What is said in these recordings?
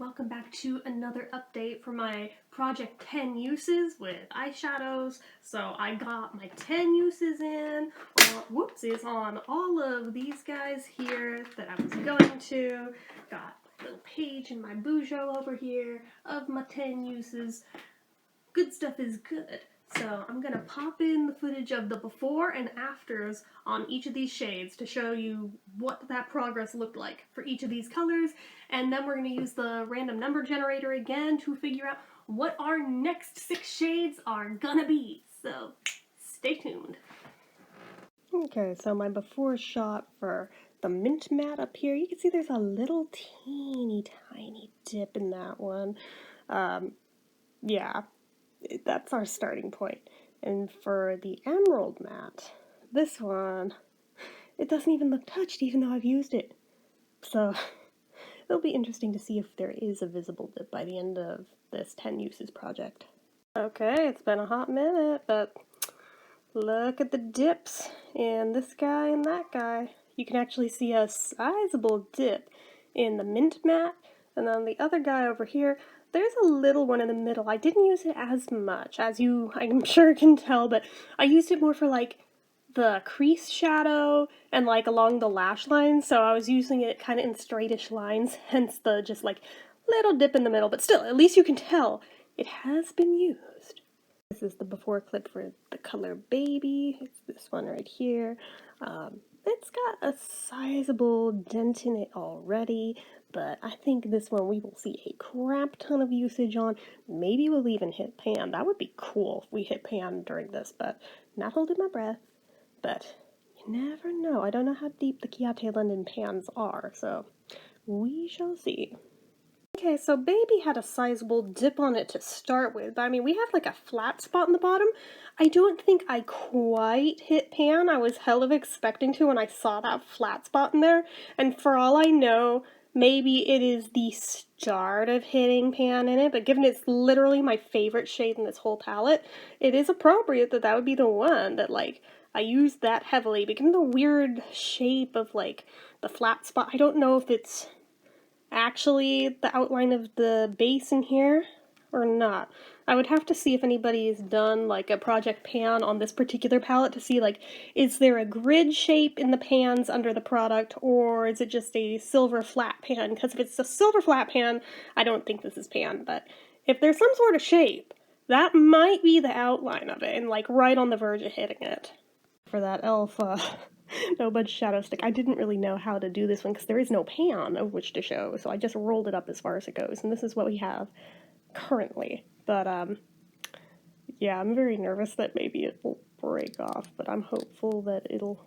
welcome back to another update for my Project 10 uses with eyeshadows. So I got my 10 uses in, whoopsies, on all of these guys here that I was going to. Got a little page in my Bujo over here of my 10 uses. Good stuff is good. So I'm going to pop in the footage of the before and afters on each of these shades to show you what that progress looked like for each of these colors, and then we're going to use the random number generator again to figure out what our next 6 shades are gonna be. So stay tuned. Okay, so my before shot for the mint matte up here, you can see there's a little teeny tiny dip in that one. Yeah. That's our starting point. And for the emerald matte, this one, it doesn't even look touched even though I've used it. So it'll be interesting to see if there is a visible dip by the end of this 10 uses project. Okay, it's been a hot minute, but look at the dips in this guy and that guy. You can actually see a sizable dip in the mint matte, and then the other guy over here, there's a little one in the middle. I didn't use it as much, as you, I'm sure, can tell, but I used it more for, like, the crease shadow and, like, along the lash lines, so I was using it kind of in straightish lines, hence the just, like, little dip in the middle, but still, at least you can tell it has been used. This is the before clip for the color Baby. It's this one right here. It's got a sizable dent in it already, but I think this one we will see a crap ton of usage on. Maybe we'll even hit pan. That would be cool if we hit pan during this, but not holding my breath. But you never know. I don't know how deep the Chiate London pans are, so we shall see. Okay, so Baby had a sizable dip on it to start with, but I mean, we have like a flat spot in the bottom. I don't think I quite hit pan. I was hell of expecting to when I saw that flat spot in there, and for all I know, maybe it is the start of hitting pan in it, but given it's literally my favorite shade in this whole palette, it is appropriate that that would be the one that, like, I used that heavily, but given the weird shape of, like, the flat spot, I don't know if it's actually the outline of the base in here or not. I would have to see if anybody's done like a project pan on this particular palette to see, like, is there a grid shape in the pans under the product, or is it just a silver flat pan? Because if it's a silver flat pan, I don't think this is pan, but if there's some sort of shape, that might be the outline of it and like right on the verge of hitting it. For that elf no budge shadow stick, I didn't really know how to do this one because there is no pan of which to show, so I just rolled it up as far as it goes, and this is what we have currently. But yeah, I'm very nervous that maybe it will break off, but I'm hopeful that it'll...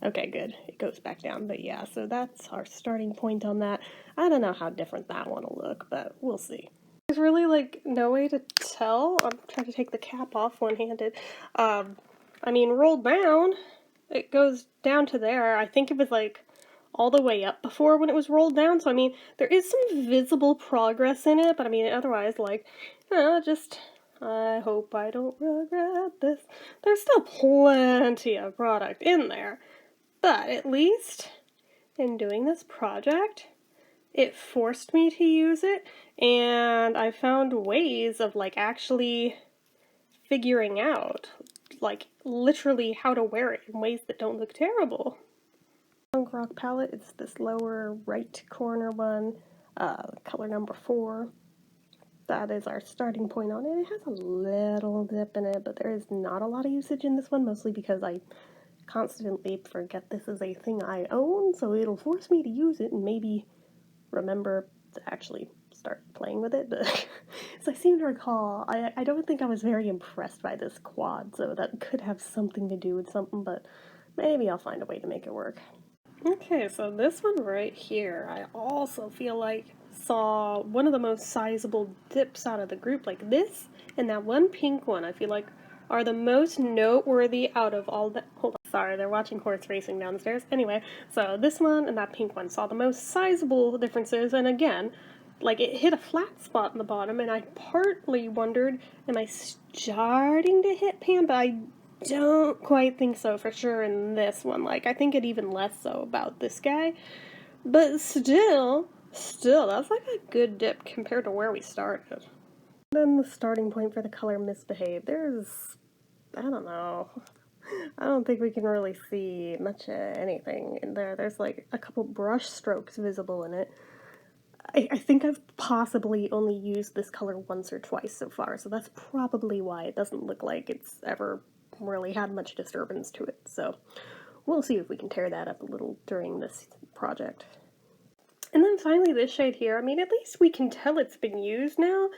Okay, good. It goes back down, but yeah, so that's our starting point on that. I don't know how different that one will look, but we'll see. There's really, like, no way to tell. I'm trying to take the cap off one-handed. I mean, rolled down, it goes down to there. I think it was, like, all the way up before when it was rolled down, so I mean, there is some visible progress in it, but I mean, otherwise, like, just, I hope I don't regret this. There's still plenty of product in there, but at least in doing this project, it forced me to use it, and I found ways of, like, actually figuring out, like, literally how to wear it in ways that don't look terrible. Punk Rock palette, it's this lower right corner one, color number 4. That is our starting point on it. It has a little dip in it, but there is not a lot of usage in this one, mostly because I constantly forget this is a thing I own, so it'll force me to use it and maybe remember to actually start playing with it, but as I seem to recall, I don't think I was very impressed by this quad, so that could have something to do with something, but maybe I'll find a way to make it work. Okay, so this one right here, I also feel like saw one of the most sizable dips out of the group. Like this and that one pink one, I feel like are the most noteworthy out of all the... Hold on, sorry, they're watching horse racing downstairs. Anyway, so this one and that pink one saw the most sizable differences, and again, like, it hit a flat spot in the bottom, and I partly wondered, am I starting to hit pan? But I don't quite think so for sure in this one. Like, I think it even less so about this guy. But still, Still, that's like a good dip compared to where we started. Then the starting point for the color Misbehave. I don't know. I don't think we can really see much anything in there. There's like a couple brush strokes visible in it. I think I've possibly only used this color once or twice so far, so that's probably why it doesn't look like it's ever really had much disturbance to it. So we'll see if we can tear that up a little during this project. And then finally this shade here, I mean, at least we can tell it's been used now.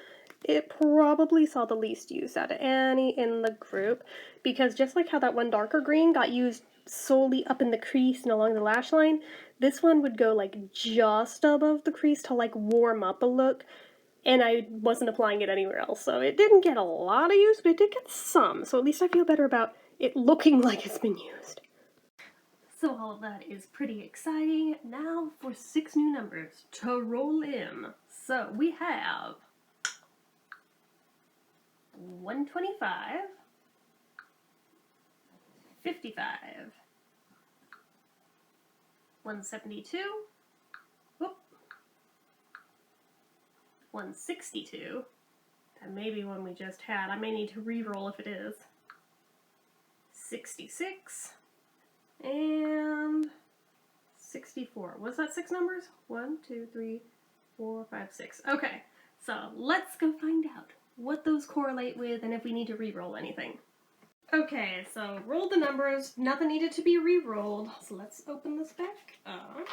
It probably saw the least use out of any in the group, because just like how that one darker green got used solely up in the crease and along the lash line, this one would go like just above the crease to like warm up a look, and I wasn't applying it anywhere else, so it didn't get a lot of use, but it did get some, so at least I feel better about it looking like it's been used. So all of that is pretty exciting. Now for 6 new numbers to roll in. So we have 125, 55, 172, whoop, 162, that may be one we just had. I may need to re-roll if it is. 66, and 64. Was that 6 numbers? 1, 2, 3, 4, 5, 6. Okay, so let's go find out what those correlate with and if we need to re-roll anything. Okay, so rolled the numbers, nothing needed to be re-rolled, so let's open this back up.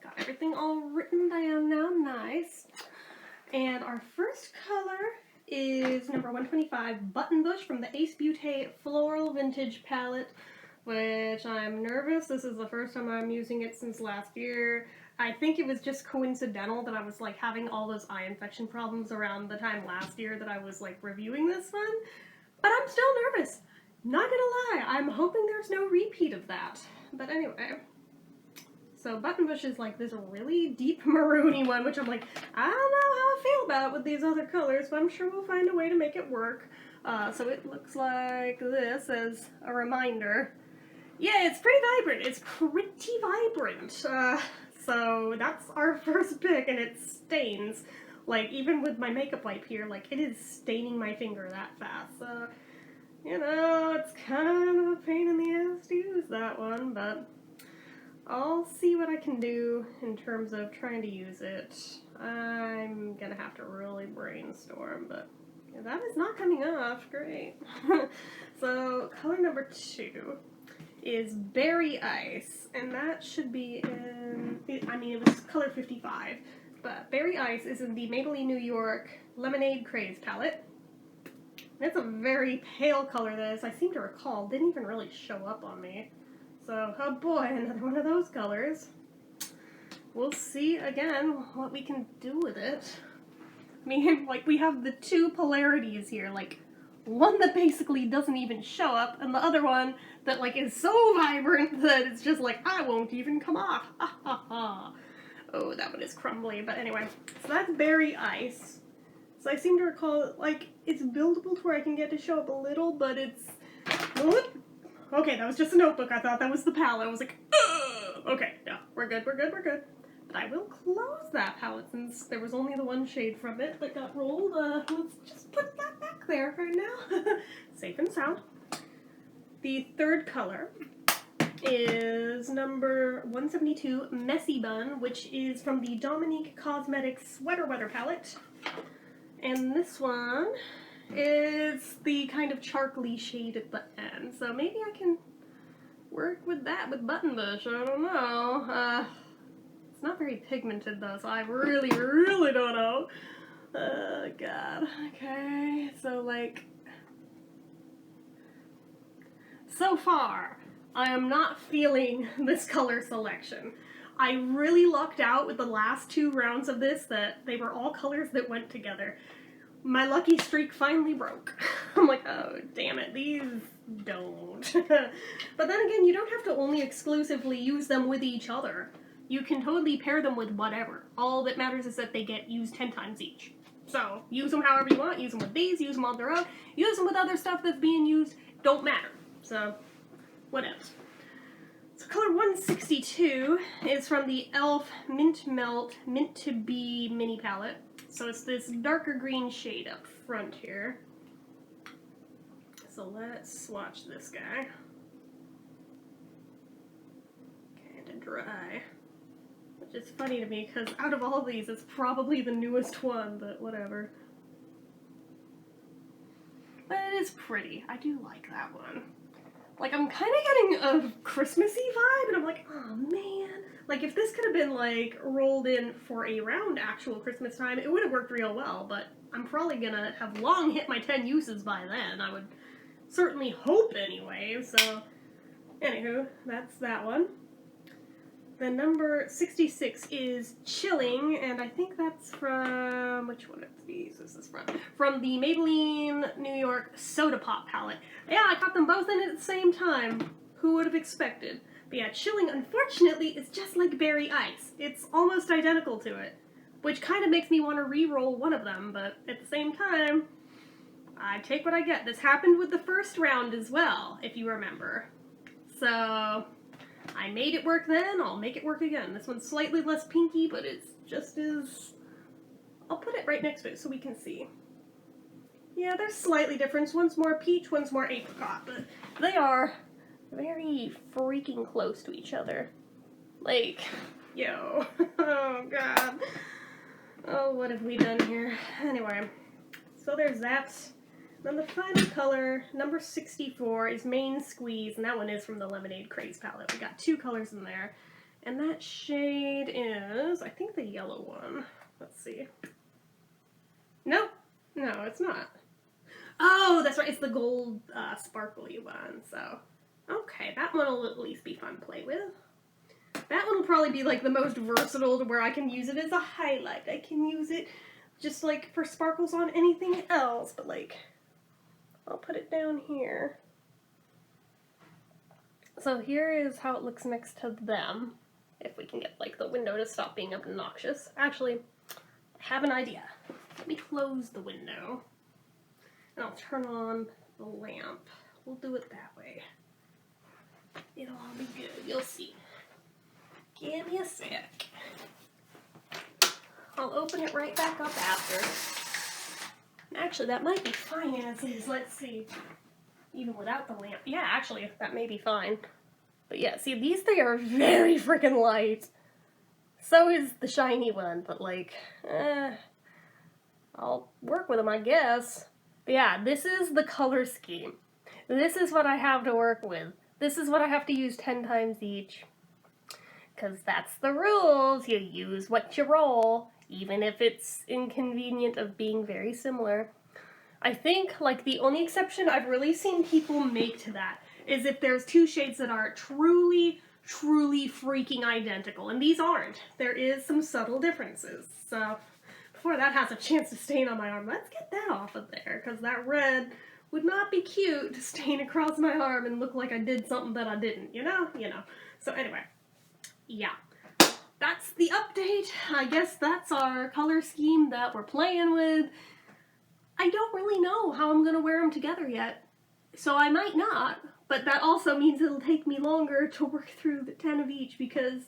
Got everything all written down now, nice. And our first color is number 125, Button Bush from the Ace Beauté Floral Vintage Palette, which I'm nervous. This is the first time I'm using it since last year. I think it was just coincidental that I was like having all those eye infection problems around the time last year that I was like reviewing this one. But I'm still nervous. Not gonna lie, I'm hoping there's no repeat of that. But anyway. So Button Bush is like this really deep maroony one, which I'm like, I don't know how I feel about it with these other colors, but I'm sure we'll find a way to make it work. So it looks like this as a reminder. Yeah, it's pretty vibrant. It's pretty vibrant. So that's our first pick, and it stains. Like, even with my makeup wipe here, like, it is staining my finger that fast. So, you know, it's kind of a pain in the ass to use that one, but I'll see what I can do in terms of trying to use it. I'm gonna have to really brainstorm, but that is not coming off. Great. So, color number 2 is Berry Ice, and that should be in, I mean, it was color 55, but Berry Ice is in the Maybelline New York Lemonade Craze palette. It's a very pale color, this, I seem to recall, didn't even really show up on me. So, oh boy, another one of those colors. We'll see, again, what we can do with it. I mean, like, we have the 2 polarities here, like, one that basically doesn't even show up, and the other one that, like, is so vibrant that it's just like, I won't even come off. Ha ha ha. Oh, that one is crumbly, but anyway. So that's Berry Ice. So I seem to recall, like, it's buildable to where I can get to show up a little, but it's... Okay, that was just a notebook. I thought that was the palette. I was like, ugh! Okay, no, we're good, we're good, we're good. But I will close that palette since there was only the one shade from it that got rolled. Let's just put that back there right now. Safe and sound. The third color is number 172, Messy Bun, which is from the Dominique Cosmetics Sweater Weather palette. And this one is the kind of charcoaly shade at the end. So maybe I can work with that with Button Bush. I don't know. It's not very pigmented though, so I really, really don't know. Oh, God. Okay, so like... So far, I am not feeling this color selection. I really lucked out with the last 2 rounds of this that they were all colors that went together. My lucky streak finally broke. I'm like, oh, damn it, these don't. But then again, you don't have to only exclusively use them with each other. You can totally pair them with whatever. All that matters is that they get used 10 times each. So, use them however you want. Use them with these, use them on their own. Use them with other stuff that's being used. Don't matter. So, what else? So color 162 is from the e.l.f. Mint Melt Mint to Be mini palette. So it's this darker green shade up front here. So let's swatch this guy. Kinda dry. Which is funny to me because out of all these, it's probably the newest one, but whatever. But it is pretty. I do like that one. Like, I'm kind of getting a Christmassy vibe, and I'm like, oh man. Like, if this could have been, like, rolled in for around actual Christmas time, it would have worked real well, but I'm probably gonna have long hit my 10 uses by then. I would certainly hope anyway, so anywho, that's that one. The number 66 is Chilling, and I think that's from, which one of these is this from? From the Maybelline New York Soda Pop palette. Yeah, I caught them both in at the same time. Who would have expected? But yeah, Chilling, unfortunately, is just like Berry Ice. It's almost identical to it, which kind of makes me want to re-roll one of them, but at the same time, I take what I get. This happened with the first round as well, if you remember. So I made it work then, I'll make it work again. This one's slightly less pinky, but it's just as... I'll put it right next to it so we can see. Yeah, there's slightly difference. One's more peach, one's more apricot, but they are very freaking close to each other. Like, yo. Oh, God. Oh, what have we done here? Anyway, so there's that. Then the final color, number 64, is Main Squeeze, and that one is from the Lemonade Craze palette. We got two colors in there, and that shade is, I think, the yellow one. Let's see. Nope. No, it's not. Oh, that's right, it's the gold sparkly one, so. Okay, that one will at least be fun to play with. That one will probably be, like, the most versatile to where I can use it as a highlight. I can use it just, like, for sparkles on anything else, but, like... I'll put it down here. So here is how it looks next to them. If we can get, like, the window to stop being obnoxious. Actually, I have an idea. Let me close the window. And I'll turn on the lamp. We'll do it that way. It'll all be good. You'll see. Give me a sec. I'll open it right back up after. Actually, that might be fine as is. Let's see. Even without the lamp. Yeah, actually, that may be fine. But yeah, see, these three are very freaking light. So is the shiny one, but like, I'll work with them, I guess. But yeah, this is the color scheme. This is what I have to work with. This is what I have to use 10 times each. Because that's the rules. You use what you roll. Even if it's inconvenient of being very similar. I think, like, the only exception I've really seen people make to that is if there's two shades that are truly, truly freaking identical. And these aren't. There is some subtle differences. So, before that has a chance to stain on my arm, let's get that off of there, because that red would not be cute to stain across my arm and look like I did something that I didn't, you know? You know. So anyway, yeah. That's the update. I guess that's our color scheme that we're playing with. I don't really know how I'm going to wear them together yet, so I might not, but that also means it'll take me longer to work through the 10 of each, because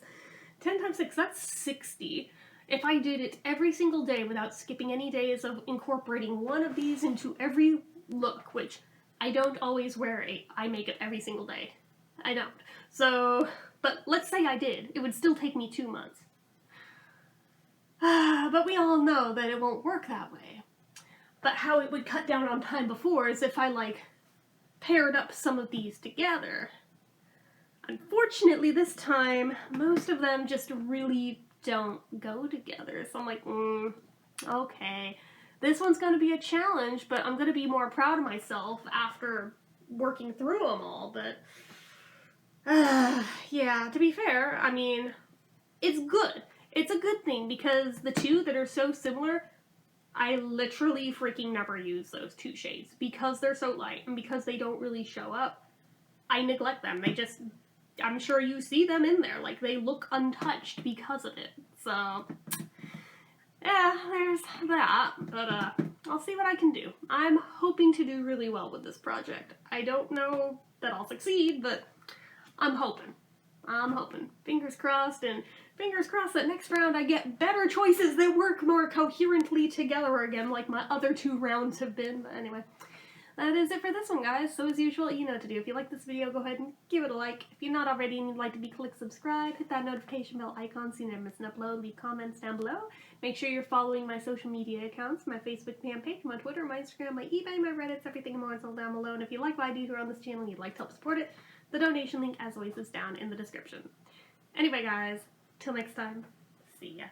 10 times 6, that's 60. If I did it every single day without skipping any days of incorporating one of these into every look, which I don't always wear a eye makeup every single day. I don't. So... But let's say I did. It would still take me 2 months. But we all know that it won't work that way. But how it would cut down on time before is if I, like, paired up some of these together. Unfortunately, this time, most of them just really don't go together. So I'm like, okay. This one's going to be a challenge, but I'm going to be more proud of myself after working through them all, but... yeah, to be fair, I mean, it's good. It's a good thing, because the two that are so similar, I literally freaking never use those two shades. Because they're so light, and because they don't really show up, I neglect them. They just, I'm sure you see them in there, like, they look untouched because of it. So, yeah, there's that, but, I'll see what I can do. I'm hoping to do really well with this project. I don't know that I'll succeed, but... I'm hoping. I'm hoping. Fingers crossed, and fingers crossed that next round I get better choices that work more coherently together again, like my other 2 rounds have been. But anyway, that is it for this one, guys. So as usual, you know what to do. If you like this video, go ahead and give it a like. If you're not already and you'd like to be, click subscribe, hit that notification bell icon so you never miss an upload, leave comments down below. Make sure you're following my social media accounts, my Facebook fan page, my Twitter, my Instagram, my eBay, my Reddits, everything and more is all down below. And if you like what I do here on this channel and you'd like to help support it, the donation link, as always, is down in the description. Anyway, guys, till next time, see ya.